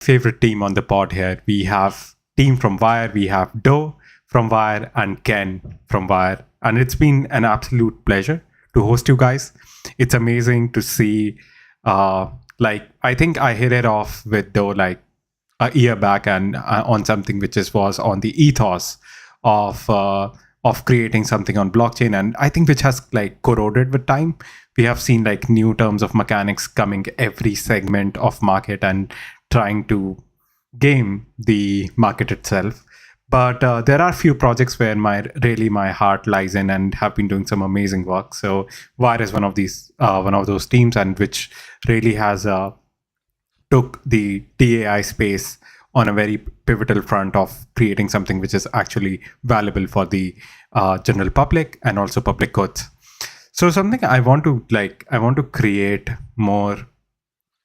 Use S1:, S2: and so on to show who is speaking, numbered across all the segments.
S1: favorite team on the pod here. We have team from Wire, we have Do from Wire, and Ken from Wire. And it's been an absolute pleasure to host you guys. It's amazing to see. Like, I think I hit it off with Do like a year back, and on something which was on the ethos of creating something on blockchain, and I think which has like corroded with time. We have seen like new terms of mechanics coming every segment of market and trying to game the market itself. But there are few projects where my heart lies in and have been doing some amazing work. So Wire is one of those teams, and which really has took the DAI space on a very pivotal front of creating something which is actually valuable for the general public and also public goods. So something I want to create more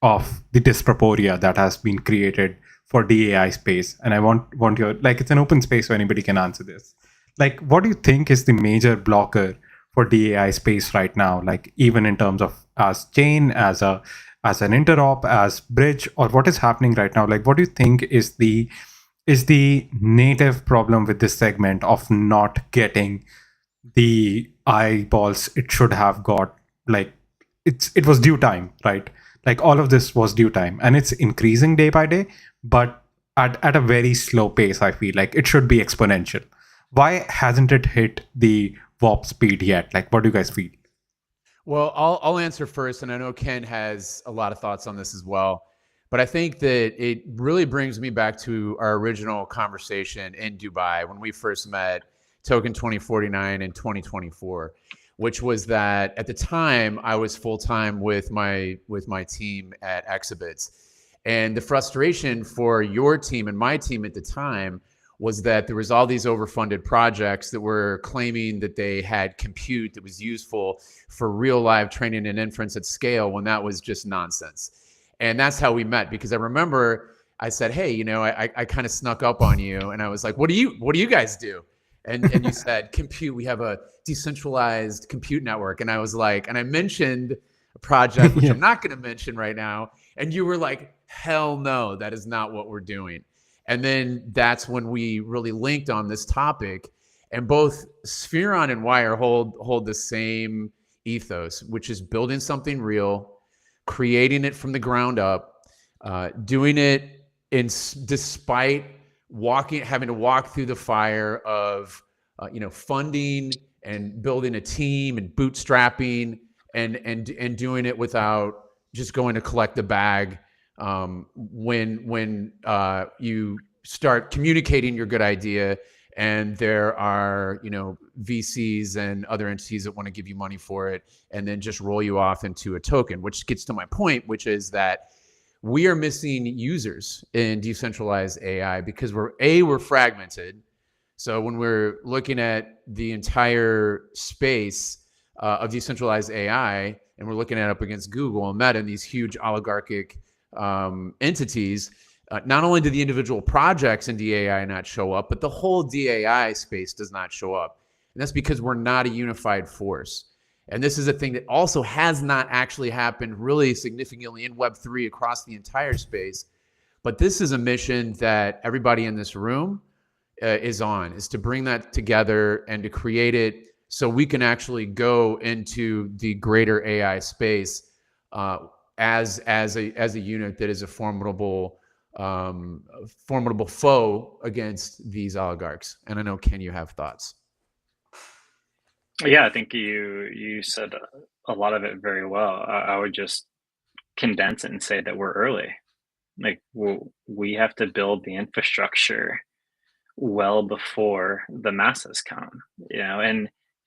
S1: of the dysproportia that has been created for DAI space, and I want your like it's an open space so anybody can answer this. Like, what do you think is the major blocker for DAI space right now? Like, even in terms of as chain, as an interop, as bridge, or what is happening right now? Like, what do you think is the native problem with this segment of not getting the eyeballs it should have got? Like, it was due time, right? Like, all of this was due time, and it's increasing day by day, but at a very slow pace. I feel like it should be exponential. Why hasn't it hit the warp speed yet? Like, what do you guys feel?
S2: Well, I'll answer first, and I know Ken has a lot of thoughts on this as well. But I think that it really brings me back to our original conversation in Dubai when we first met Token 2049 in 2024, which was that at the time I was full time with my team at Exhibits, and the frustration for your team and my team at the time was that there was all these overfunded projects that were claiming that they had compute that was useful for real live training and inference at scale, when that was just nonsense. And that's how we met, because I remember I said, hey, you know, I kind of snuck up on you, and I was like, what do you guys do? And you said, compute, we have a decentralized compute network. And I was like, and I mentioned a project, which
S1: Yeah.
S2: I'm not going to mention right now. And you were like, hell no, that is not what we're doing. And then that's when we really linked on this topic. And both Spheron and Wire hold the same ethos, which is building something real, creating it from the ground up, doing it despite having to walk through the fire of funding and building a team and bootstrapping and doing it without just going to collect the bag. When you start communicating your good idea, and there are VCs and other entities that want to give you money for it, and then just roll you off into a token, which gets to my point, which is that we are missing users in decentralized AI because we're fragmented. So when we're looking at the entire space of decentralized AI, and we're looking at it up against Google and Meta and these huge oligarchic entities, not only do the individual projects in DAI not show up, but the whole DAI space does not show up. And that's because we're not a unified force. And this is a thing that also has not actually happened really significantly in Web3 across the entire space. But this is a mission that everybody in this room is to bring that together and to create it so we can actually go into the greater AI space as a unit that is a formidable foe against these oligarchs. And I know, Ken, you have thoughts.
S3: Yeah, I think you said a lot of it very well. I would just condense it and say that we're early. Like, we have to build the infrastructure well before the masses come,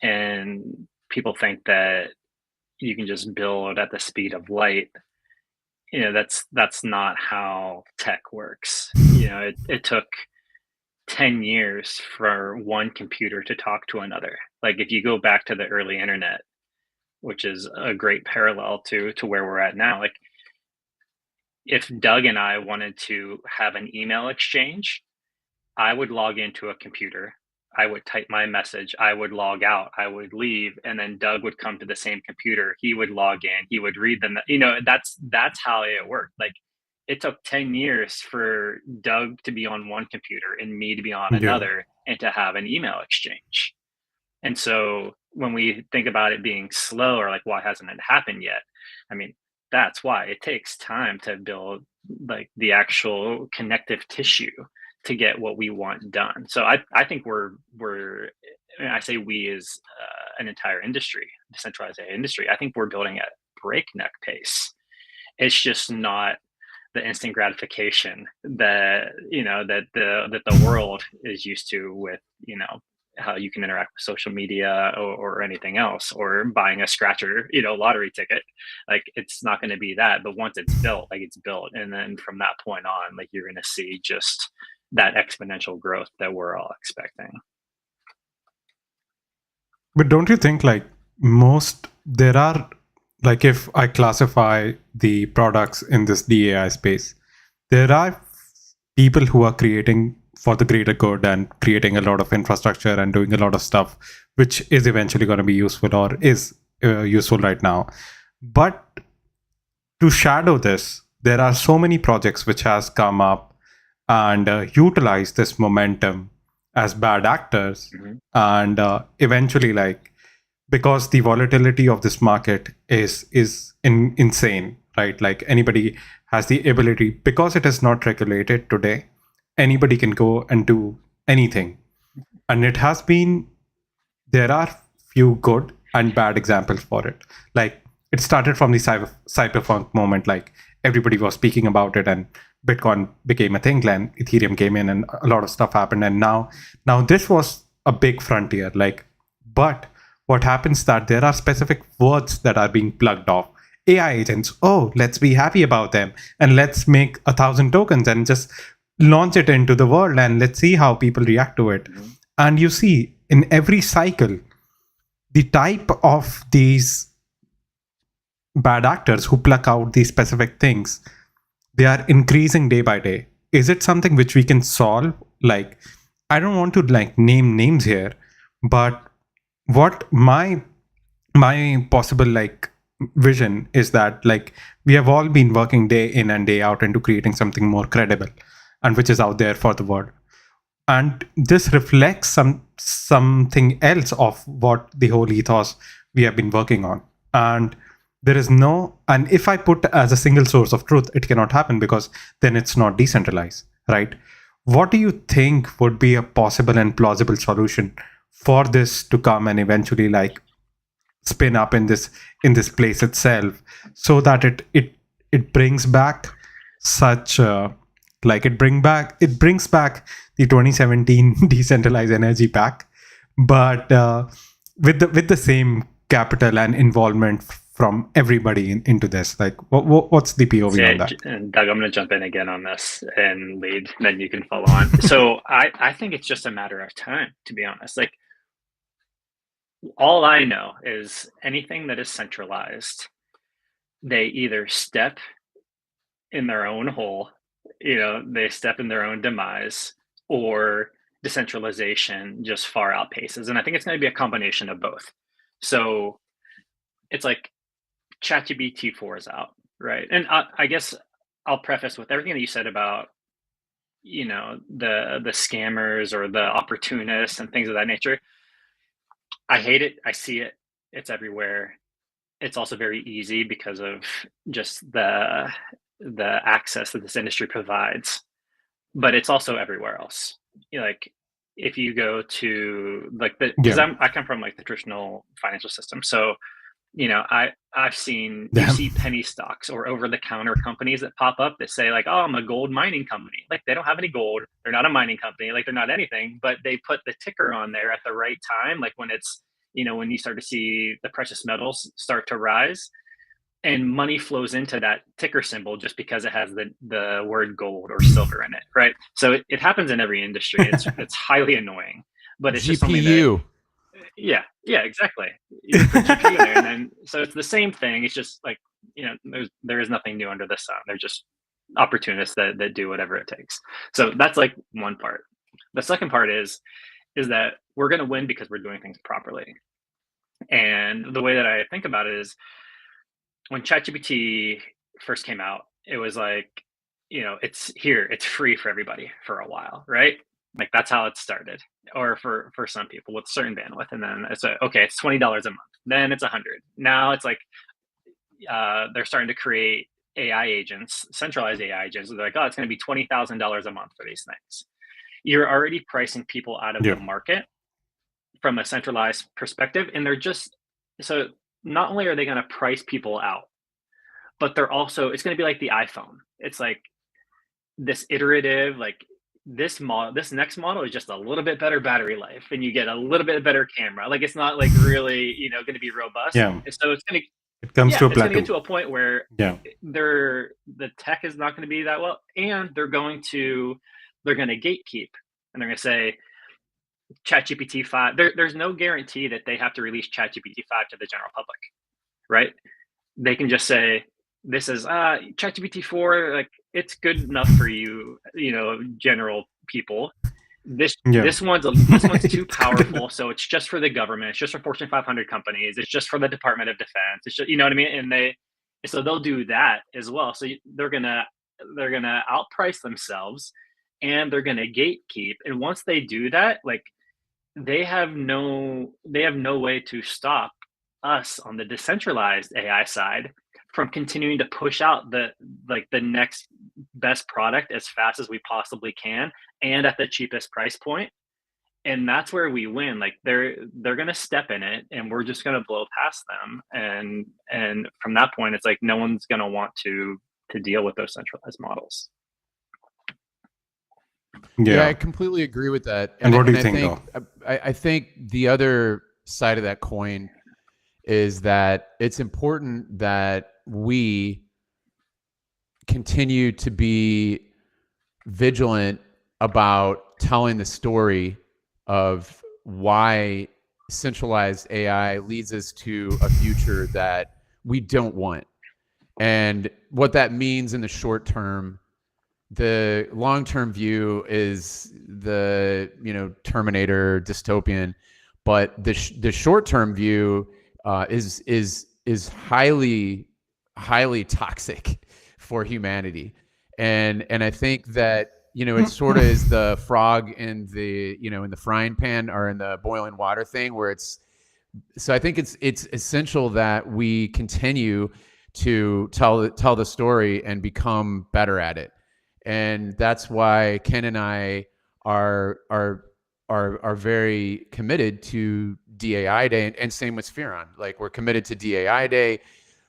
S3: and people think that you can just build at the speed of light. That's not how tech works. It took 10 years for one computer to talk to another. Like, if you go back to the early internet, which is a great parallel to where we're at now, like, if Doug and I wanted to have an email exchange, I would log into a computer, I would type my message, I would log out, I would leave, and then Doug would come to the same computer, he would log in, he would read them. That's how it worked. Like, it took 10 years for Doug to be on one computer and me to be on
S1: Yeah.
S3: another and to have an email exchange. And so when we think about it being slow or like why hasn't it happened yet? I mean, that's why it takes time to build like the actual connective tissue to get what we want done. So I think we're I say we as an entire industry, decentralized AI industry. I think we're building at breakneck pace. It's just not the instant gratification that that the world is used to with how you can interact with social media or anything else or buying a scratcher lottery ticket. Like it's not going to be that, but once it's built, like it's built, and then from that point on, like you're going to see just that exponential growth that we're all expecting.
S1: But don't you think like most there are like if I classify the products in this DAI space, there are people who are creating for the greater good and creating a lot of infrastructure and doing a lot of stuff which is eventually going to be useful or is useful right now. But to shadow this, there are so many projects which has come up and utilize this momentum as bad actors,
S3: Mm-hmm.
S1: and eventually like because the volatility of this market is insane, right? Like anybody has the ability, because it is not regulated today, anybody can go and do anything. And it has been, there are few good and bad examples for it. Like it started from the cyberpunk moment, like everybody was speaking about it, and Bitcoin became a thing, and Ethereum came in, and a lot of stuff happened. And now this was a big frontier. Like, but what happens that there are specific words that are being plugged off. AI agents. Oh, let's be happy about them, and let's make 1,000 tokens and just launch it into the world, and let's see how people react to it.
S3: Mm-hmm.
S1: And you see, in every cycle, the type of these bad actors who pluck out these specific things, they are increasing day by day. Is it something which we can solve? Like, I don't want to like name names here, but what my possible like vision is that like we have all been working day in and day out into creating something more credible and which is out there for the world, and this reflects something else of what the whole ethos we have been working on. And there is no, and if I put as a single source of truth, it cannot happen because then it's not decentralized, right? What do you think would be a possible and plausible solution for this to come and eventually like spin up in this place itself, so that it brings back such like it brings back the 2017 decentralized energy pack, but with the same capital and involvement from everybody into this. Like what's the POV on that?
S3: And Doug, I'm going to jump in again on this and lead, then you can follow on. So I think it's just a matter of time, to be honest. Like all I know is anything that is centralized, they either step in their own hole, they step in their own demise, or decentralization just far outpaces. And I think it's going to be a combination of both. So it's like ChatGPT 4 is out, right? And I guess I'll preface with everything that you said about the scammers or the opportunists and things of that nature. I hate it. I see it. It's everywhere. It's also very easy because of just the access that this industry provides, but it's also everywhere else. Like if you go to like because
S1: Yeah.
S3: I come from like the traditional financial system, so I've seen you
S1: Damn.
S3: see penny stocks or over the counter companies that pop up that say like, oh, I'm a gold mining company. Like they don't have any gold, they're not a mining company, like they're not anything, but they put the ticker on there at the right time, like when it's when you start to see the precious metals start to rise, and money flows into that ticker symbol just because it has the word gold or silver in it, right? So it happens in every industry. It's highly annoying, but it's just something that
S2: GPU.
S3: yeah, exactly. You put GPU in there, and then so it's the same thing. It's just like there is nothing new under the sun. They're just opportunists that do whatever it takes. So that's like one part. The second part is that we're going to win because we're doing things properly. And the way that I think about it is when ChatGPT first came out, it was like it's here, it's free for everybody for a while, right? Like that's how it started, or for some people with certain bandwidth, and then it's okay, it's $20 a month, then it's 100. Now it's like they're starting to create AI agents, centralized AI agents. They're like, oh, it's going to be $20,000 a month for these things. You're already pricing people out of the
S1: Yeah.
S3: market from a centralized perspective, and they're just so not only are they going to price people out, but they're also it's going to be like the iPhone. It's like this iterative, like this next model is just a little bit better battery life, and you get a little bit better camera. Like it's not like really going to be robust.
S1: Yeah.
S3: And so
S1: It comes to a
S3: it's going to
S1: plateau.
S3: get to a point where
S1: Yeah.
S3: the tech is not going to be that well, and they're going to gatekeep, and they're going to say ChatGPT 5. There's no guarantee that they have to release ChatGPT 5 to the general public, right? They can just say this is ChatGPT 4, like it's good enough for you, general people. This one's too powerful, so it's just for the government. It's just for Fortune 500 companies. It's just for the Department of Defense. It's just, you know what I mean? And so they'll do that as well. So they're gonna outprice themselves, and they're gonna gatekeep. And once they do that, like they have no way to stop us on the decentralized AI side from continuing to push out the next best product as fast as we possibly can and at the cheapest price point. And that's where we win. Like they're going to step in it, and we're just going to blow past them. And from that point, it's like no one's going to want to deal with those centralized models.
S2: Yeah, I completely agree with that.
S1: And what do you think, though?
S2: I think the other side of that coin is that it's important that we continue to be vigilant about telling the story of why centralized AI leads us to a future that we don't want. And what that means in the short term. The long-term view is the Terminator dystopian, but the short-term view is highly toxic for humanity, and I think that it sort of is the frog in the in the frying pan or in the boiling water thing, where so I think it's essential that we continue to tell the story and become better at it. And that's why Ken and I are very committed to DAI Day, and same with Spheron. Like we're committed to DAI Day.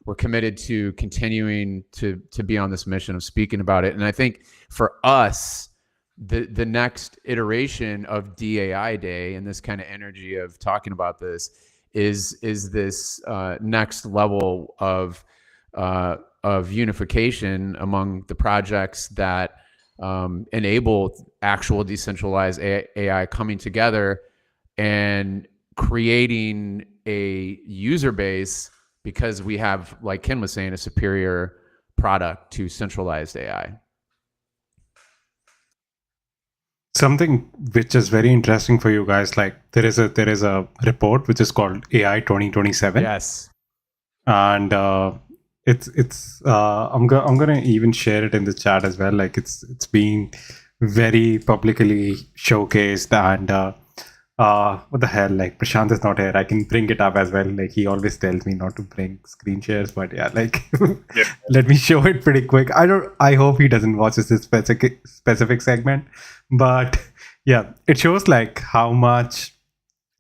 S2: We're committed to continuing to be on this mission of speaking about it. And I think for us, the next iteration of DAI Day and this kind of energy of talking about this is this next level of unification among the projects that enable actual decentralized AI coming together and creating a user base, because we have, like Ken was saying, a superior product to centralized AI.
S1: Something which is very interesting for you guys, like there is a report which is called AI 2027.
S2: Yes.
S1: And it's I'm gonna even share it in the chat as well. Like it's being very publicly showcased, and what the hell, like Prashant is not here. I can bring it up as well. Like he always tells me not to bring screen shares, but yeah, like let me show it pretty quick. I hope he doesn't watch this specific segment, but yeah, it shows like how much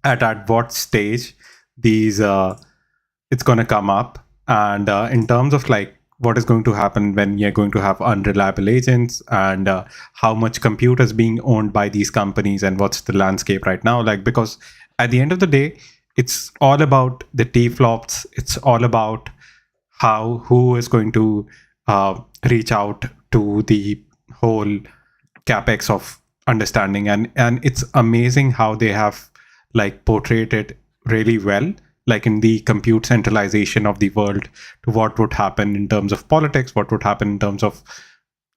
S1: at what stage these it's gonna come up. And in terms of like what is going to happen when you're going to have unreliable agents, and how much compute is being owned by these companies, and what's the landscape right now, like, because at the end of the day, it's all about the T-flops. It's all about who is going to reach out to the whole capex of understanding. And it's amazing how they have like portrayed it really well, like in the compute centralization of the world, to what would happen in terms of politics, what would happen in terms of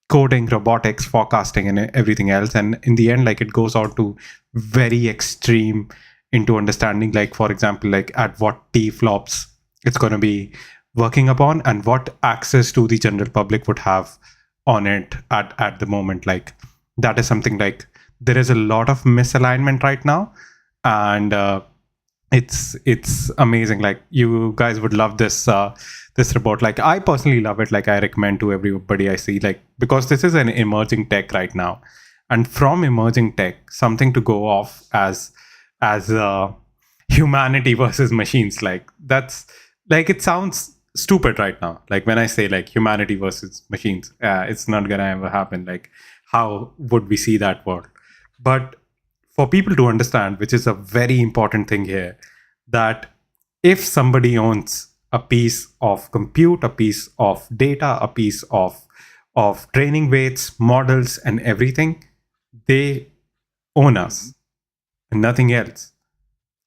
S1: coding, robotics, forecasting, and everything else. And in the end, like it goes out to very extreme into understanding, like, for example, like at what T-flops it's going to be working upon, and what access to the general public would have on it at the moment. Like that is something like there is a lot of misalignment right now, and it's amazing. Like you guys would love this report. Like I personally love it. Like I recommend to everybody I see, like because this is an emerging tech right now, and from emerging tech, something to go off as humanity versus machines. Like that's like it sounds stupid right now. Like when I say like humanity versus machines, it's not gonna ever happen. Like how would we see that world? But for people to understand, which is a very important thing here, that if somebody owns a piece of compute, a piece of data, a piece of training weights, models, and everything, they own us and nothing else.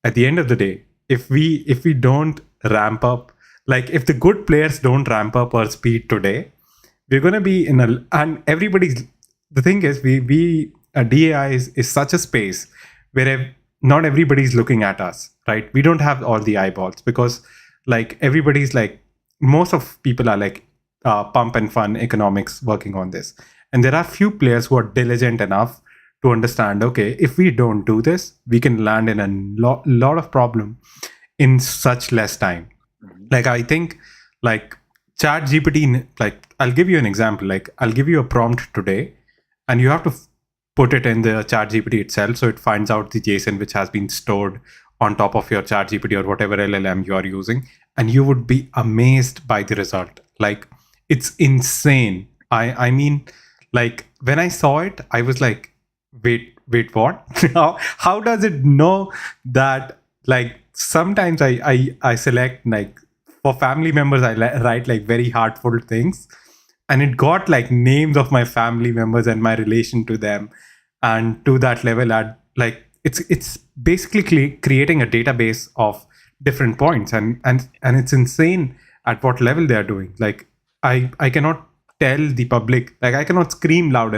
S1: At the end of the day, if we don't ramp up, like if the good players don't ramp up our speed today, we're going to be in a, and everybody's, the thing is we a DAI is such a space where not everybody's looking at us, right? We don't have all the eyeballs because like everybody's like, most of people are like pump and fun economics working on this, and there are few players who are diligent enough to understand, okay, if we don't do this, we can land in a lot of problem in such less time. Like I think like chat gpt, like I'll give you an example. Like I'll give you a prompt today and you have to put it in the chat gpt itself, so it finds out the JSON which has been stored on top of your chat gpt or whatever LLM you are using, and you would be amazed by the result. Like it's insane. I mean, like when I saw it, I was like, wait, what? How does it know that? Like sometimes I select like for family members, I write like very heartful things, and it got like names of my family members and my relation to them, and to that level at like it's basically creating a database of different points, and it's insane at what level they are doing. Like I cannot tell the public, like I cannot scream louder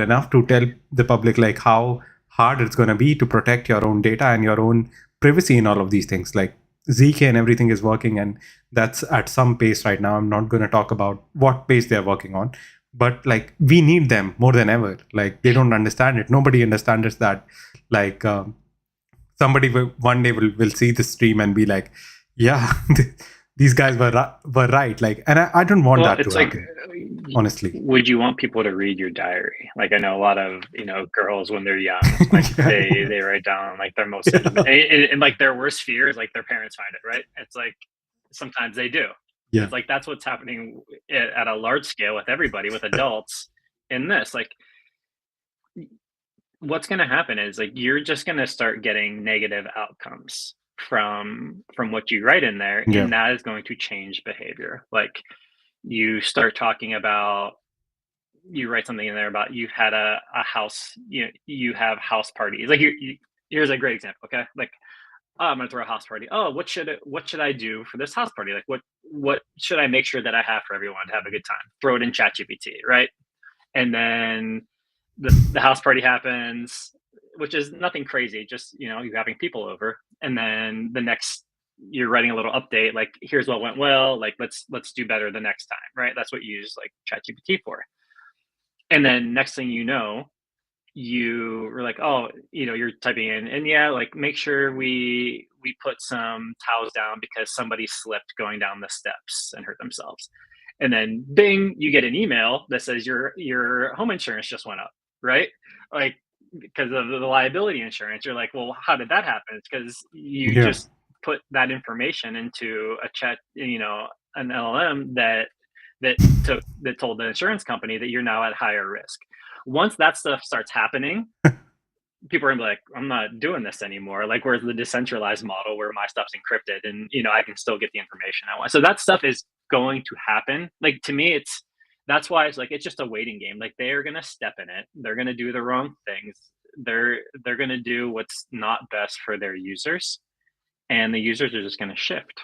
S1: enough to tell the public like how hard it's going to be to protect your own data and your own privacy in all of these things. Like ZK and everything is working, and that's at some pace right now. I'm not going to talk about what pace they're working on, but like we need them more than ever. Like they don't understand it. Nobody understands that. Like somebody will one day will see the stream and be like, yeah, these guys were right. Like, and I don't want
S3: Well,
S1: that to
S3: it's like,
S1: happen, honestly.
S3: would you want people to read your diary? Like I know a lot of girls when they're young, like
S1: Yeah.
S3: they write down like their most sentiment, and like their worst fears, like their parents find it, right? It's like sometimes they do.
S1: Yeah.
S3: It's like that's what's happening at a large scale with everybody, with adults in this. Like what's going to happen is like you're just going to start getting negative outcomes from what you write in there,
S1: Yeah.
S3: and that is going to change behavior. Like you start talking about, you write something in there about you've had a house, you have house parties. Like here's a great example. Okay, like, oh, I'm gonna throw a house party. Oh, what should I do for this house party? Like what should I make sure that I have for everyone to have a good time? Throw it in ChatGPT, right? And then the house party happens, which is nothing crazy, just you having people over. And then the next, you're writing a little update, like here's what went well, like let's do better the next time, right? That's what you use like ChatGPT for. And then next thing you know, you were like, oh, you're typing in, and yeah, like make sure we put some towels down because somebody slipped going down the steps and hurt themselves. And then bing, you get an email that says your home insurance just went up, right? Like because of the liability insurance. You're like, well, how did that happen? It's because you
S1: Yeah.
S3: just put that information into a chat, an LLM that told the insurance company that you're now at higher risk. Once that stuff starts happening, people are gonna be like, I'm not doing this anymore. Like, where's the decentralized model where my stuff's encrypted and I can still get the information I want. So that stuff is going to happen. Like to me, that's why it's like it's just a waiting game. Like they are gonna step in it. They're gonna do the wrong things. They're gonna do what's not best for their users, and the users are just gonna shift.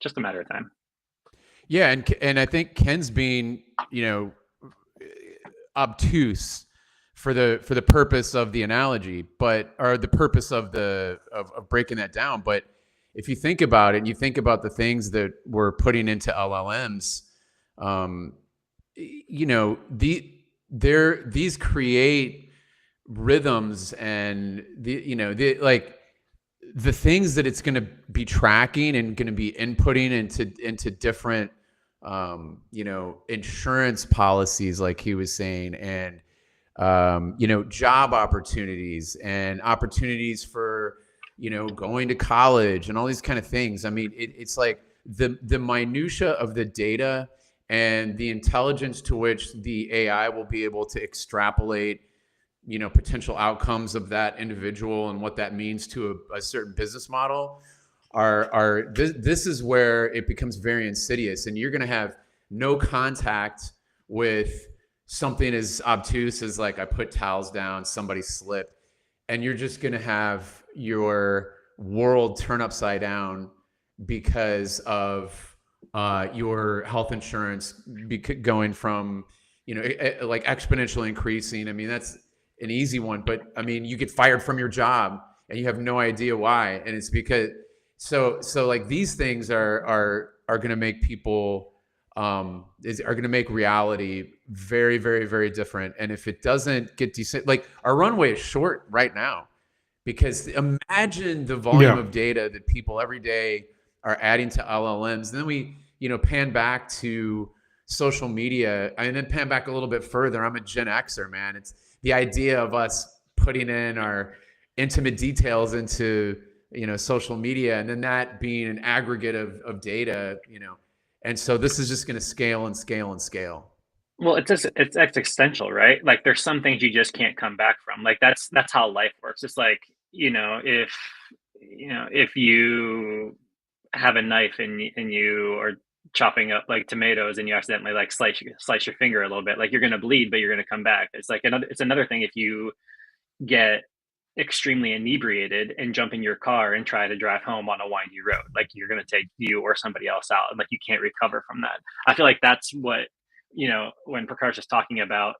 S3: Just a matter of time.
S2: Yeah, and I think Ken's being, obtuse for the purpose of the analogy, or the purpose of of breaking that down. But if you think about it, and you think about the things that we're putting into LLMs, you know, these create rhythms, and the things that it's going to be tracking and going to be inputting into different insurance policies, like he was saying, and job opportunities and opportunities for going to college and all these kind of things. I mean, it's like the minutia of the data and the intelligence to which the AI will be able to extrapolate potential outcomes of that individual and what that means to a certain business model this is where it becomes very insidious, and you're going to have no contact with something as obtuse as, like, I put towels down, somebody slipped, and you're just going to have your world turn upside down because of your health insurance going from like exponentially increasing. I mean, that's an easy one, but I mean, you get fired from your job and you have no idea why, and it's because so like these things are going to make people are going to make reality very, very, very different. And if it doesn't get decent, like, our runway is short right now, because imagine the volume of data that people every day are adding to LLMs. And then we pan back to social media, and then pan back a little bit further. I'm a Gen Xer, man. It's the idea of us putting in our intimate details into social media, and then that being an aggregate of data, and so this is just going to scale and scale and scale.
S3: Well, it's existential, right? Like, there's some things you just can't come back from. Like, that's how life works. It's like, if you have a knife and you are chopping up like tomatoes and you accidentally like slice your finger a little bit, like, you're going to bleed, but you're going to come back. It's another thing if you get extremely inebriated and jump in your car and try to drive home on a windy road. Like, you're going to take you or somebody else out, and like, you can't recover from that. I feel like that's what, when Prakash is talking about,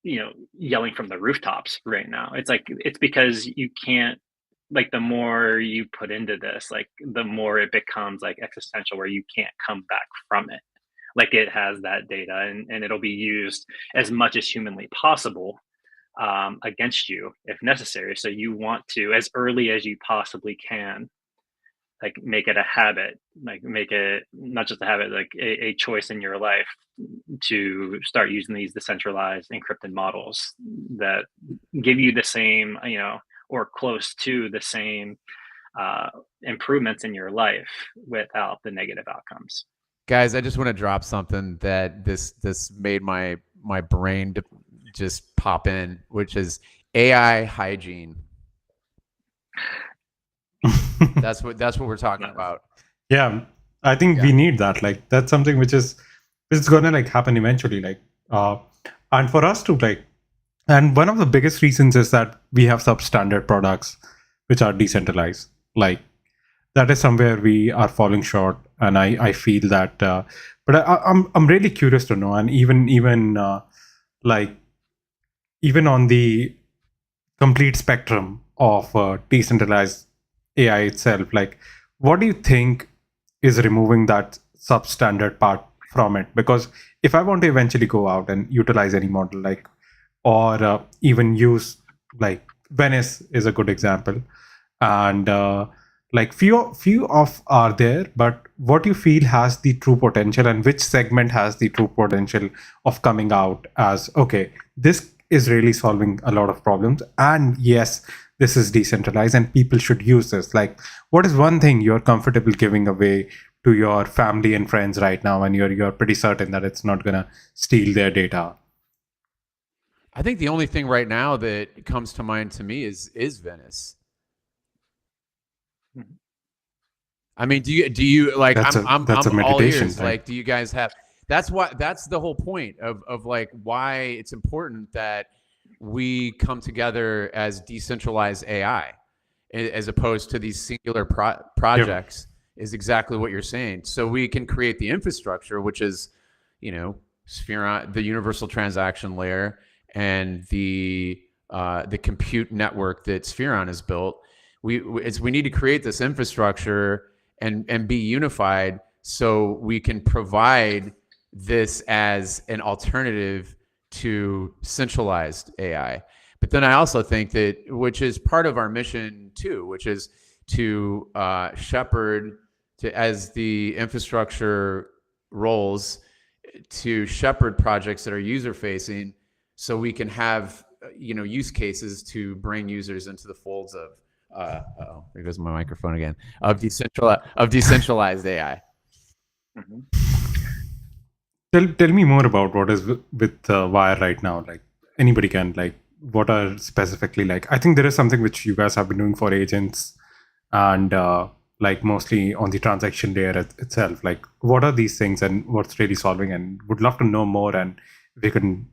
S3: yelling from the rooftops right now, it's like, it's because you can't, like, the more you put into this, like, the more it becomes like existential, where you can't come back from it. Like, it has that data, and it'll be used as much as humanly possible against you if necessary. So you want to, as early as you possibly can, like, make it a habit, like, make it not just a habit, like a choice in your life, to start using these decentralized encrypted models that give you the same, or close to the same improvements in your life without the negative outcomes.
S2: Guys, I just want to drop something that this made my brain just pop in, which is AI hygiene. That's what we're talking about.
S1: Yeah, I think we need that. Like, that's something which is gonna like happen eventually. Like, and for us to like, and one of the biggest reasons is that we have substandard products which are decentralized. Like, that is somewhere we are falling short, and I feel that. But I'm really curious to know, and even like, even on the complete spectrum of decentralized AI itself, like, what do you think is removing that substandard part from it? Because if I want to eventually go out and utilize any model, like, or even use, like, Venice is a good example, and like, few of are there, but what you feel has the true potential, and which segment has the true potential of coming out as, okay, this is really solving a lot of problems, and yes, this is decentralized and people should use this. Like, what is one thing you're comfortable giving away to your family and friends right now, and you're pretty certain that it's not gonna steal their data?
S2: I think the only thing right now that comes to mind to me is Venice. I mean, do you like?
S1: That's
S2: I'm
S1: a meditation,
S2: all ears.
S1: right?
S2: Like, do you guys have? That's the whole point of like why it's important that we come together as decentralized AI, as opposed to these singular projects. Is exactly what you're saying. So we can create the infrastructure, which is, Spheron, the universal transaction layer, and the compute network that Spheron has built. We need to create this infrastructure and be unified, so we can provide this as an alternative to centralized AI. But then I also think that, which is part of our mission too, which is to shepherd, to, as the infrastructure rolls, to shepherd projects that are user facing, so we can have use cases to bring users into the folds of oh, there goes my microphone again, of decentralized AI.
S3: Mhm.
S1: Tell me more about what is with Wire right now. Like anybody can, like, what are specifically, like, I think there is something which you guys have been doing for agents and like mostly on the transaction layer itself. Like what are these things and what's really solving, and would love to know more, and if we can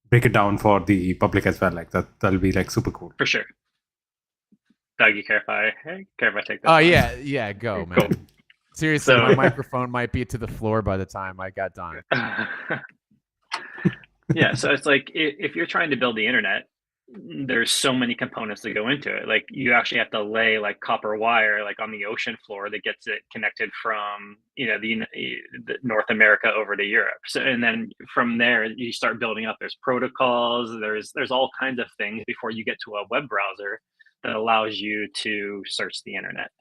S1: break it down for the public as well. Like that'll be like super cool.
S3: For sure. Doug, you care if I take this?
S2: Oh
S3: one?
S2: yeah, go, man.
S3: Cool.
S2: Seriously,
S3: So-
S2: my microphone might be to the floor by the time I got done.
S3: Yeah, so it's like if you're trying to build the internet, there's so many components that go into it. Like you actually have to lay like copper wire like on the ocean floor that gets it connected from the North America over to Europe. So and then from there you start building up. There's protocols. There's all kinds of things before you get to a web browser that allows you to search the internet.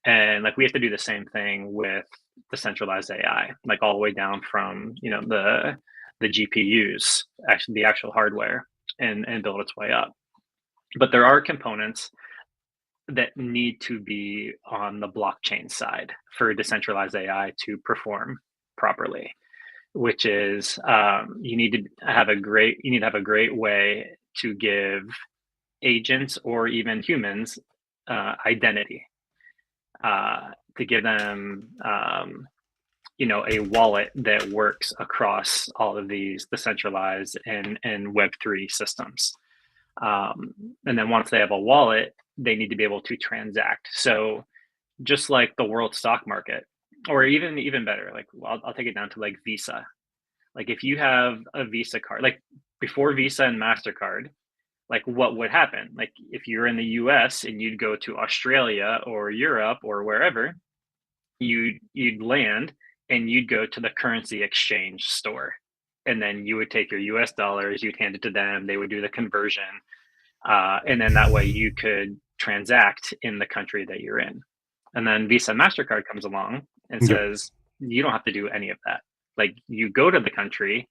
S3: And like we have to do the same thing with decentralized AI, like all the way down from the GPUs, actually the actual hardware, and build its way up. But there are components that need to be on the blockchain side for decentralized AI to perform properly, which is you need to have a great way to give agents or even humans identity, to give them a wallet that works across all of these decentralized and Web3 systems. And then once they have a wallet, they need to be able to transact. So just like the world stock market, or even better, like I'll take it down to like Visa. Like if you have a Visa card, like before Visa and MasterCard, like what would happen? Like if you're in the US and you'd go to Australia or Europe or wherever, you'd land and you'd go to the currency exchange store, and then you would take your US dollars, you'd hand it to them, they would do the conversion, and then that way you could transact in the country that you're in. And then Visa MasterCard comes along and says, you don't have to do any of that. Like you go to the country,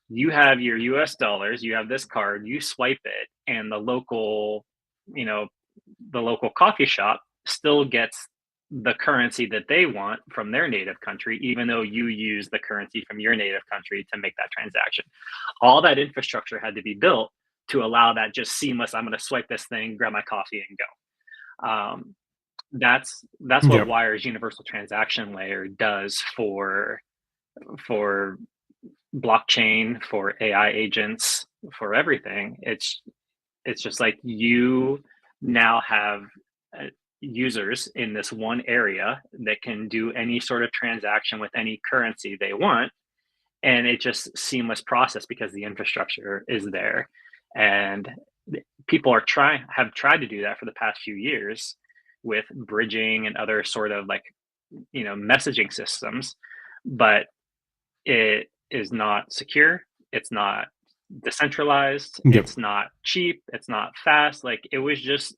S3: you have your US dollars, you have this card, you swipe it, and the local coffee shop still gets the currency that they want from their native country, even though you use the currency from your native country to make that transaction. All that infrastructure had to be built to allow that just seamless, I'm going to swipe this thing, grab my coffee, and go. That's what Wire's universal transaction layer does for blockchain, for AI agents, for everything. It's just like you now have users in this one area that can do any sort of transaction with any currency they want, and it's just seamless process because the infrastructure is there. And people have tried to do that for the past few years with bridging and other sort of like messaging systems, but it is not secure, it's not decentralized, it's not cheap, it's not fast. Like it was just,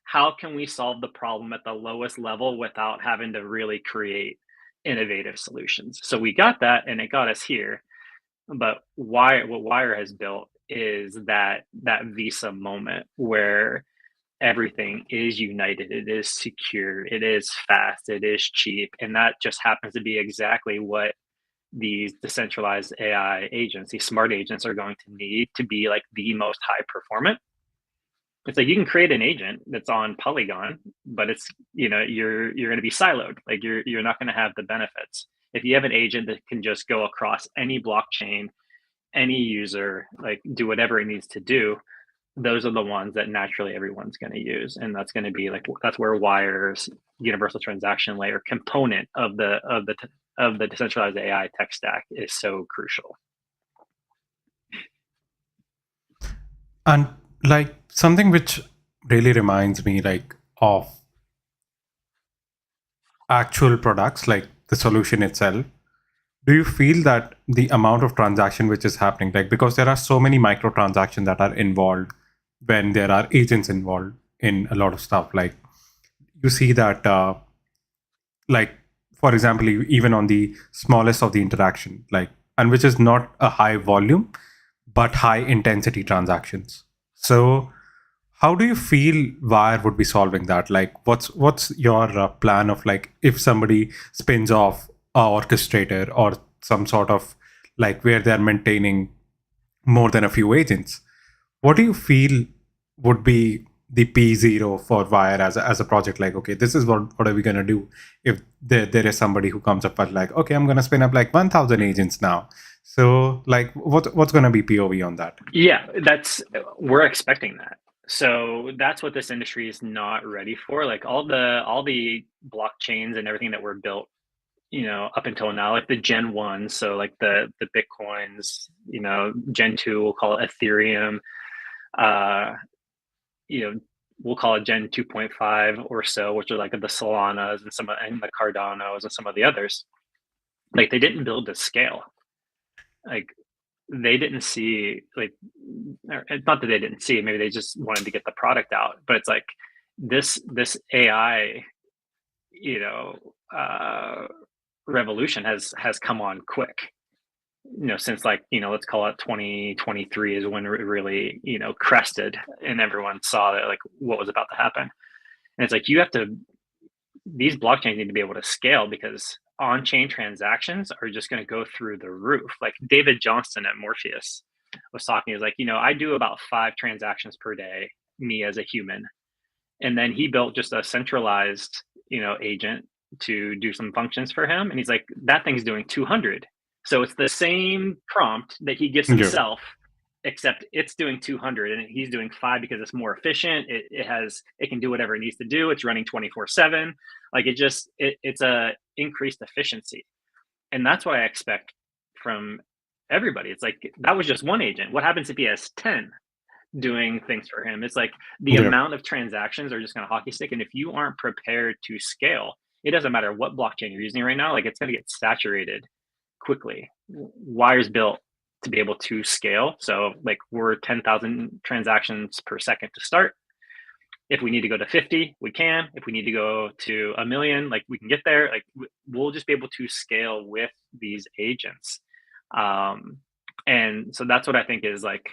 S3: how can we solve the problem at the lowest level without having to really create innovative solutions? So we got that, and it got us here. But what Wire has built is that Visa moment where everything is united, it is secure, it is fast, it is cheap, and that just happens to be exactly what these decentralized AI agents, these smart agents, are going to need to be like the most high performant. It's like you can create an agent that's on Polygon, but it's you're going to be siloed. Like you're not going to have the benefits. If you have an agent that can just go across any blockchain, any user, like do whatever it needs to do, those are the ones that naturally everyone's going to use, and that's going to be like, that's where Wire's universal transaction layer component of the decentralized AI tech stack is so crucial.
S1: And like something which really reminds me like of actual products, like the solution itself, do you feel that the amount of transaction which is happening, like because there are so many microtransactions that are involved when there are agents involved in a lot of stuff, like you see that like for example even on the smallest of the interaction, like, and which is not a high volume but high intensity transactions. So how do you feel Wire would be solving that? Like what's your plan of, like, if somebody spins off a orchestrator or some sort of, like, where they're maintaining more than a few agents, what do you feel would be the P0 for Wire as a project? Like, okay, this is what are we gonna do if there is somebody who comes up with, like, okay, I'm gonna spin up like 1,000 agents now. So like what's gonna be POV on that?
S3: Yeah, we're expecting that. So that's what this industry is not ready for. Like all the blockchains and everything that were built, up until now, like the Gen 1, so like the Bitcoins, Gen 2, we'll call it Ethereum, uh, you know, we'll call it Gen 2.5 or so, which are like the Solanas and the Cardanos and some of the others. Like they didn't build to scale. Like they didn't see, like, it's not that they didn't see, maybe they just wanted to get the product out. But it's like this AI, revolution has come on quick. Since, like, let's call it 2023 is when it really, crested, and everyone saw that, like, what was about to happen. And it's like these blockchains need to be able to scale, because on-chain transactions are just going to go through the roof. Like David Johnston at Morpheus was talking, is like, I do about 5 transactions per day, me as a human. And then he built just a centralized, agent to do some functions for him. And he's like, that thing's doing 200. So it's the same prompt that he gives
S1: Yeah.
S3: himself, except it's doing 200 and he's doing 5 because it's more efficient. It can do whatever it needs to do. It's running 24/7. Like it's a increased efficiency. And that's what I expect from everybody. It's like, that was just one agent. What happens if he has 10 doing things for him? It's like the
S1: Yeah.
S3: amount of transactions are just going to hockey stick. And if you aren't prepared to scale, it doesn't matter what blockchain you're using right now, like it's going to get saturated quickly. Wire's built to be able to scale. So like we're 10,000 transactions per second to start. If we need to go to 50, we can. If we need to go to 1 million, like we can get there. Like we'll just be able to scale with these agents. And so that's what I think is like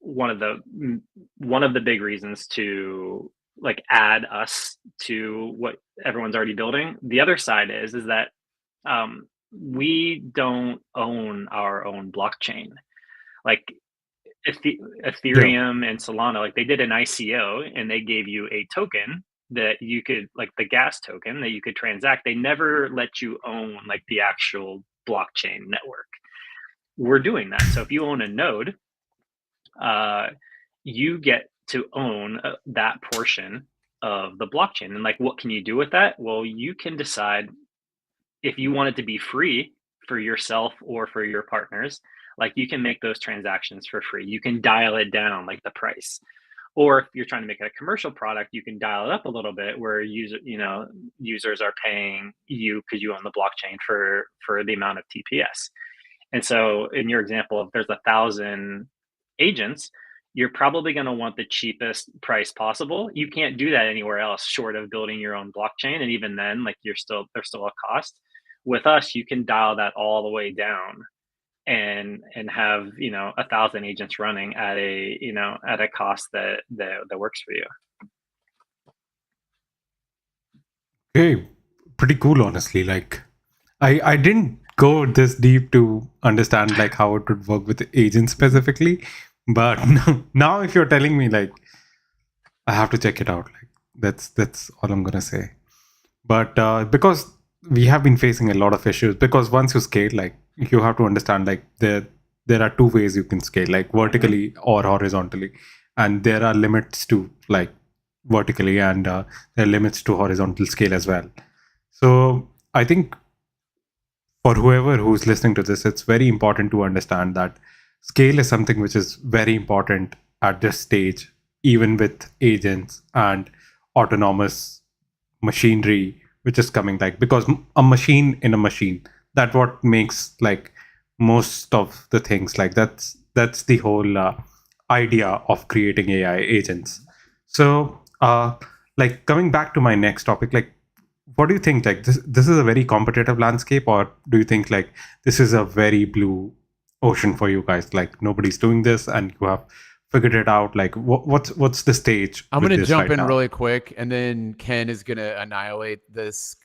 S3: one of the big reasons to like add us to what everyone's already building. The other side is that we don't own our own blockchain. Like Ethereum and Solana, like they did an ICO and they gave you a token that you could, like the gas token that you could transact. They never let you own like the actual blockchain network. We're doing that. So if you own a node, you get to own that portion of the blockchain. And like, what can you do with that? Well, you can decide if you want it to be free for yourself or for your partners. Like you can make those transactions for free. You can dial it down, like the price. Or if you're trying to make it a commercial product, you can dial it up a little bit, where users are paying you because you own the blockchain for the amount of TPS. And so in your example, if there's 1,000 agents, you're probably going to want the cheapest price possible. You can't do that anywhere else short of building your own blockchain. And even then, like there's still a cost. With us, you can dial that all the way down and have 1,000 agents running at a cost that works for you.
S1: Okay, pretty cool, honestly. Like, I didn't go this deep to understand like how it would work with agents specifically, but now if you're telling me, like, I have to check it out. Like, that's all I'm gonna say. But because we have been facing a lot of issues, because once you scale, like, you have to understand, like, there are 2 ways you can scale, like vertically or horizontally, and there are limits to like vertically, and there are limits to horizontal scale as well. So I think for whoever who's listening to this, it's very important to understand that scale is something which is very important at this stage, even with agents and autonomous machinery which is coming, like, because a machine in a machine, that what makes like most of the things. Like that's the whole idea of creating AI agents. So like coming back to my next topic, like what do you think, like this is a very competitive landscape, or do you think like this is a very blue ocean for you guys, like nobody's doing this and you have figured it out? Like what's the stage
S2: I'm
S1: with
S2: going to
S1: this
S2: jump
S1: right
S2: in
S1: now?
S2: really quick, and then Ken is going to annihilate this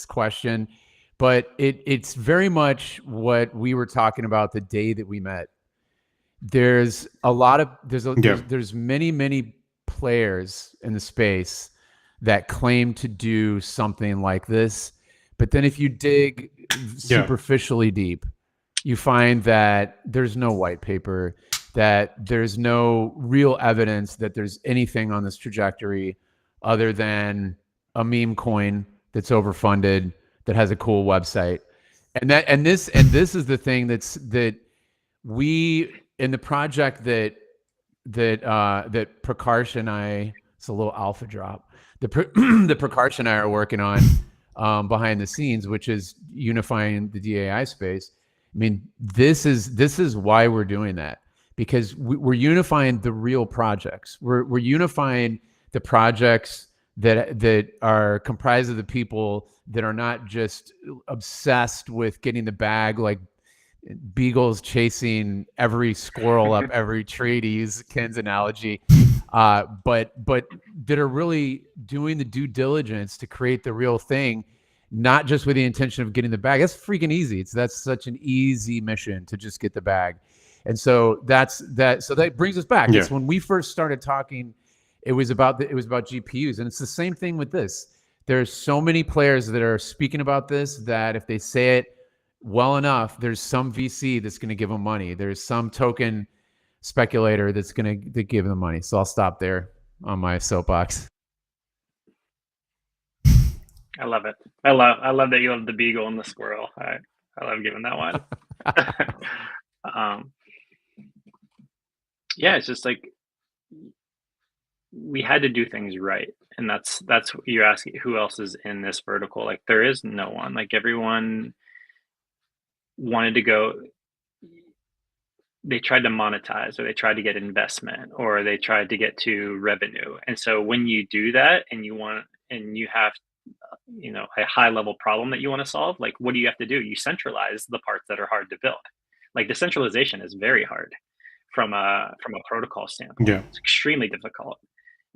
S2: question. But it's very much what we were talking about the day that we met. There's a lot of
S1: Yeah,
S2: there's many players in the space that claim to do something like this, but then if you dig
S1: yeah,
S2: superficially deep, you find that there's no white paper, that there's no real evidence that there's anything on this trajectory other than a meme coin that's overfunded that has a cool website. And this is the thing that we in the project that Prakash and I, it's a little alpha drop. The the Prakash and I are working on behind the scenes, which is unifying the DAI space. I mean, this is why we're doing that, because we're unifying the real projects. We're unifying the projects that are comprised of the people that are not just obsessed with getting the bag like beagles chasing every squirrel up every tree, to use Ken's analogy, but that are really doing the due diligence to create the real thing, not just with the intention of getting the bag. That's freaking easy. That's such an easy mission to just get the bag. And so that's that. So that brings us back.
S1: yeah,
S2: It's when we first started talking, it was about GPUs, and it's the same thing with this. There's so many players that are speaking about this that if they say it well enough, there's some VC that's going to give them money. There's some token speculator that's going to give them money. So I'll stop there on my soapbox.
S3: I love it. I love that you love the beagle and the squirrel. I love giving that one. um, yeah, it's just like we had to do things right, and that's what you're asking. Who else is in this vertical? Like there is no one. Like everyone wanted to go. They tried to monetize, or they tried to get investment, or they tried to get to revenue. And so when you do that, and you have a high level problem that you want to solve, like what do you have to do? You centralize the parts that are hard to build. Like decentralization is very hard from a protocol standpoint.
S1: yeah,
S3: It's extremely difficult.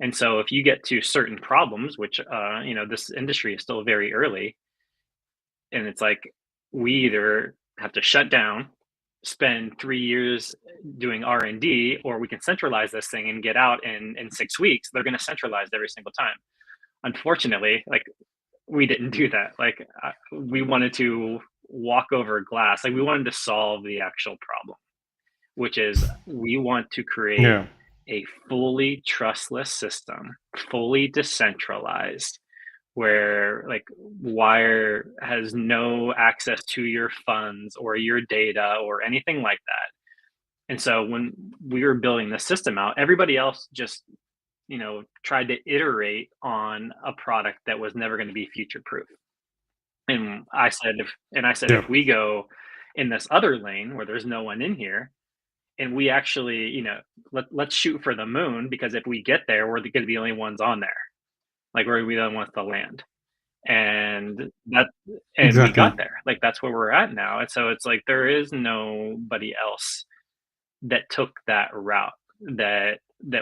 S3: And so if you get to certain problems, which this industry is still very early, and it's like we either have to shut down, spend 3 years doing R&D, or we can centralize this thing and get out in 6 weeks. They're going to centralize every single time. Unfortunately, like we didn't do that. Like we wanted to walk over glass. Like we wanted to solve the actual problem, which is we want to create
S1: yeah,
S3: a fully trustless system, fully decentralized, where like Wire has no access to your funds or your data or anything like that. And so when we were building the system out, everybody else just tried to iterate on a product that was never going to be future proof. And I said, if
S1: yeah,
S3: we go in this other lane where there's no one in here, and we actually, let's shoot for the moon, because if we get there, we're going to be the only ones on there. Like we're we the only ones to land. And we
S1: exactly.
S3: got there. Like that's where we're at now. And so it's like there is nobody else that took that route, that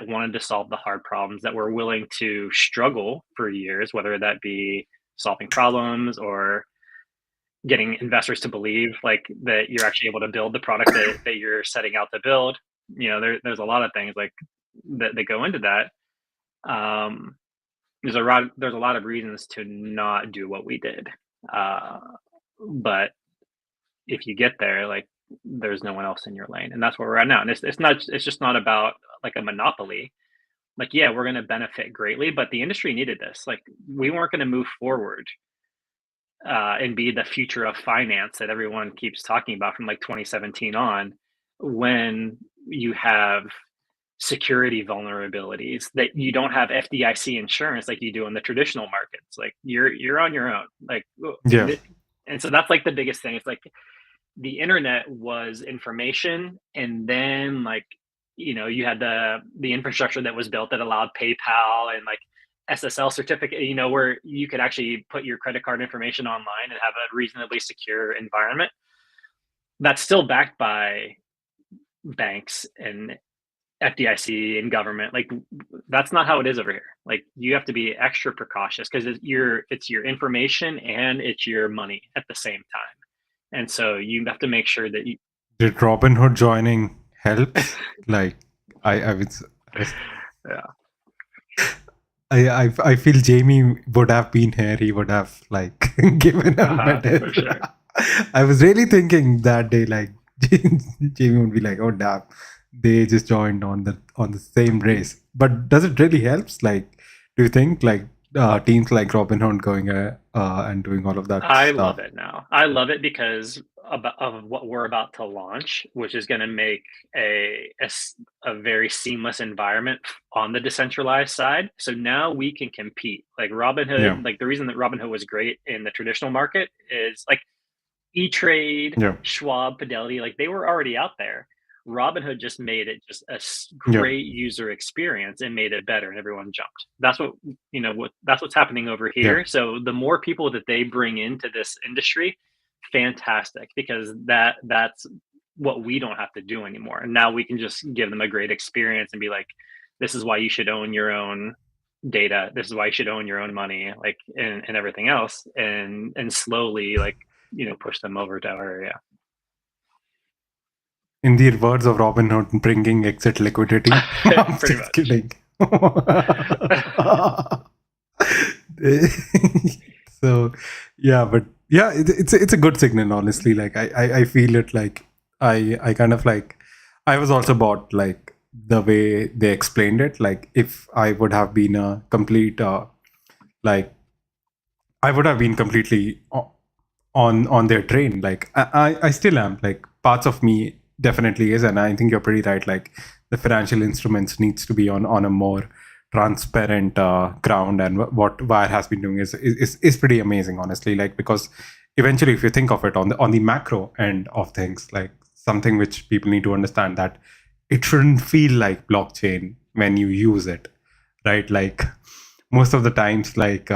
S3: wanted to solve the hard problems, that were willing to struggle for years, whether that be solving problems or getting investors to believe like that you're actually able to build the product that you're setting out to build. There's a lot of things like that go into that. um there's a lot of reasons to not do what we did, uh but if you get there, like there's no one else in your lane, and that's where we're at now. And it's just not about like a monopoly. Like yeah, we're going to benefit greatly, but the industry needed this. Like we weren't going to move forward and be the future of finance that everyone keeps talking about from like 2017 on, when you have security vulnerabilities, that you don't have FDIC insurance like you do in the traditional markets. Like you're on your own. Like
S1: Yeah,
S3: And so that's like the biggest thing. It's like the internet was information, and then like, you know, you had the infrastructure that was built that allowed PayPal and like SSL certificate, you know, where you could actually put your credit card information online and have a reasonably secure environment. That's still backed by banks and FDIC and government. Like that's not how it is over here. Like you have to be extra precautious because it's your information and it's your money at the same time. And so you have to make sure that you.
S1: Did Robinhood joining help? Like I would.
S3: Yeah.
S1: I feel Jamie would have been here. He would have like given a medal.
S3: For sure.
S1: I was really thinking that day, like Jamie would be like, "Oh damn, they just joined on the same race." But does it really helps? Like, do you think like teams like Robinhood going and doing all of that?
S3: I
S1: stuff?
S3: love it now. I love it because of what we're about to launch, which is going to make a very seamless environment on the decentralized side. So now we can compete. Like Robinhood, like the reason that Robinhood was great in the traditional market is like E-Trade, Schwab, Fidelity, like they were already out there. Robinhood just made it just a great user experience and made it better, and everyone jumped. That's what that's what's happening over here. So the more people that they bring into this industry, fantastic, because that's what we don't have to do anymore. And now we can just give them a great experience and be like, this is why you should own your own data. This is why you should own your own money, like and everything else, and slowly like push them over to our area.
S1: In the words of Robinhood, bringing exit liquidity. I'm
S3: Pretty
S1: just
S3: much.
S1: kidding. So yeah, but yeah, it's a good signal, honestly. Like I feel it. Like I kind of like, I was also bought like the way they explained it. Like if I would have been a complete like I would have been completely on their train. Like I still am. Like parts of me definitely is, and I think you're pretty right. Like the financial instruments needs to be on a more transparent ground, and what Wire has been doing is pretty amazing, honestly. Like because eventually, if you think of it on the macro end of things, like something which people need to understand, that it shouldn't feel like blockchain when you use it, right? Like most of the times, like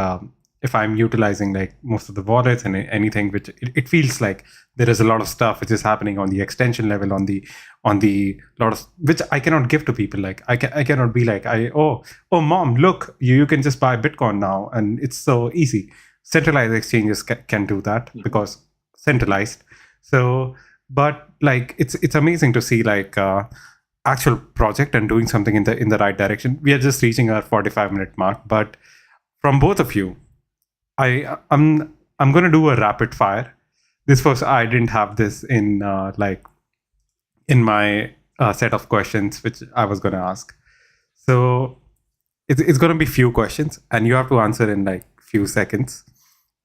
S1: if I'm utilizing like most of the wallets and anything, which it feels like there is a lot of stuff which is happening on the extension level, on the lot of which I cannot give to people. Like I cannot be like, oh mom, look, you can just buy Bitcoin now, and it's so easy. Centralized exchanges can do that because centralized. So, but like it's amazing to see like actual project and doing something in the right direction. We are just reaching our 45-minute mark, but from both of you, I'm going to do a rapid fire. This was, I didn't have this in like in my set of questions which I was going to ask. So it's going to be few questions, and you have to answer in like few seconds.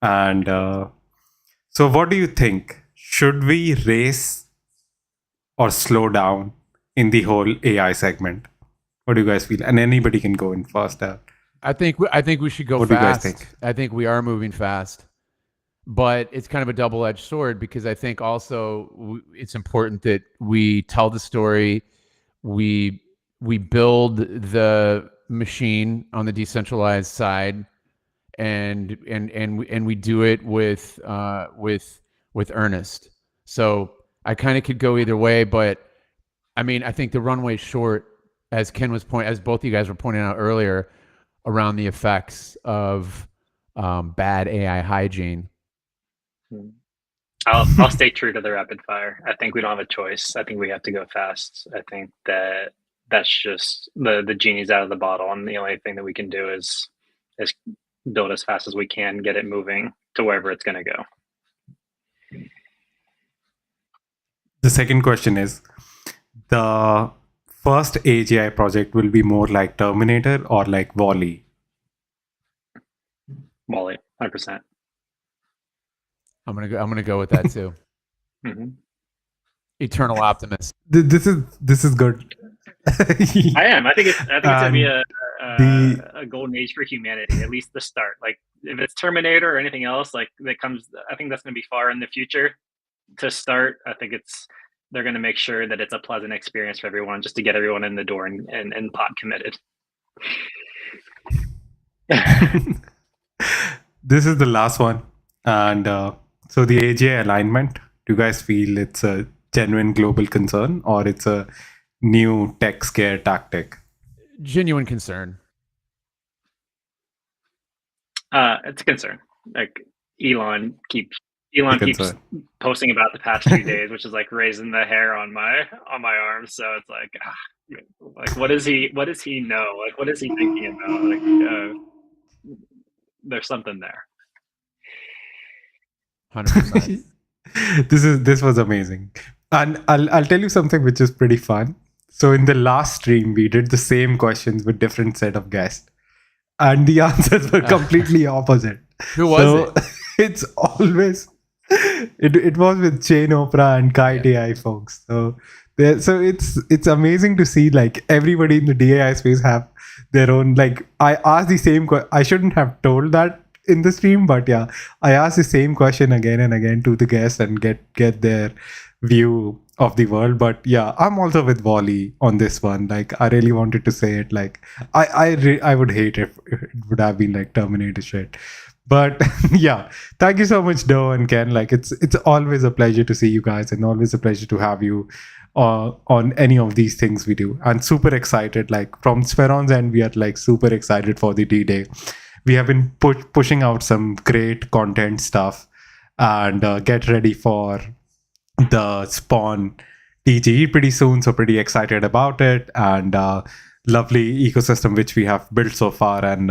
S1: And so, what do you think? Should we race or slow down in the whole AI segment? What do you guys feel? And anybody can go in first.
S2: I think we should go
S1: What
S2: fast.
S1: do you guys think?
S2: I think we are moving fast, but it's kind of a double-edged sword, because I think also it's important that we tell the story. We build the machine on the decentralized side, and we do it with earnest. So I kind of could go either way, but I mean, I think the runway's short, as as both of you guys were pointing out earlier, around the effects of bad AI hygiene.
S3: I'll stay true to the rapid fire. I think we don't have a choice. I think we have to go fast. I think that's just the genie's out of the bottle, and the only thing that we can do is build as fast as we can, get it moving to wherever it's going to go.
S1: The second question is, the first AGI project will be more like Terminator or like Wall-E?
S3: Wall-E, 100%.
S2: I'm gonna go with that too.
S3: Mm-hmm.
S2: Eternal optimist.
S1: This is good.
S3: I am. I think it's gonna be a golden age for humanity, at least the start. Like if it's Terminator or anything else like that comes, I think that's going to be far in the future. To start, I think they're going to make sure that it's a pleasant experience for everyone, just to get everyone in the door and pod committed.
S1: This is the last one, and so the AGI alignment. Do you guys feel it's a genuine global concern, or it's a new tech scare tactic?
S2: Genuine concern.
S3: It's a concern. Like Elon keeps posting about the past few days, which is like raising the hair on my arms. So it's like what does he know? Like what is he thinking about? Like there's something there.
S2: 100%.
S1: This was amazing, and I'll tell you something which is pretty fun. So in the last stream, we did the same questions with different set of guests, and the answers were completely opposite.
S2: Who was it?
S1: It's always it was with Jane Oprah and Kite AI folks. So it's amazing to see like everybody in the DAI space have their own. Like I asked the same I shouldn't have told that in the stream, but yeah, I asked the same question again and again to the guests and get their view of the world. But yeah, I'm also with Wally on this one. Like I really wanted to say it. Like I would hate if it would have been like Terminator shit. But yeah, thank you so much, Doe and Ken. Like it's always a pleasure to see you guys, and always a pleasure to have you on any of these things we do. And super excited. Like from Spheron's end, we are like super excited for the D-Day. We have been pushing out some great content stuff, and get ready for the Spawn TGE pretty soon. So pretty excited about it, and lovely ecosystem which we have built so far, and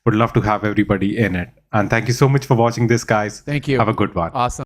S1: would love to have everybody in it. And thank you so much for watching this, guys.
S2: Thank you.
S1: Have a good one.
S2: Awesome.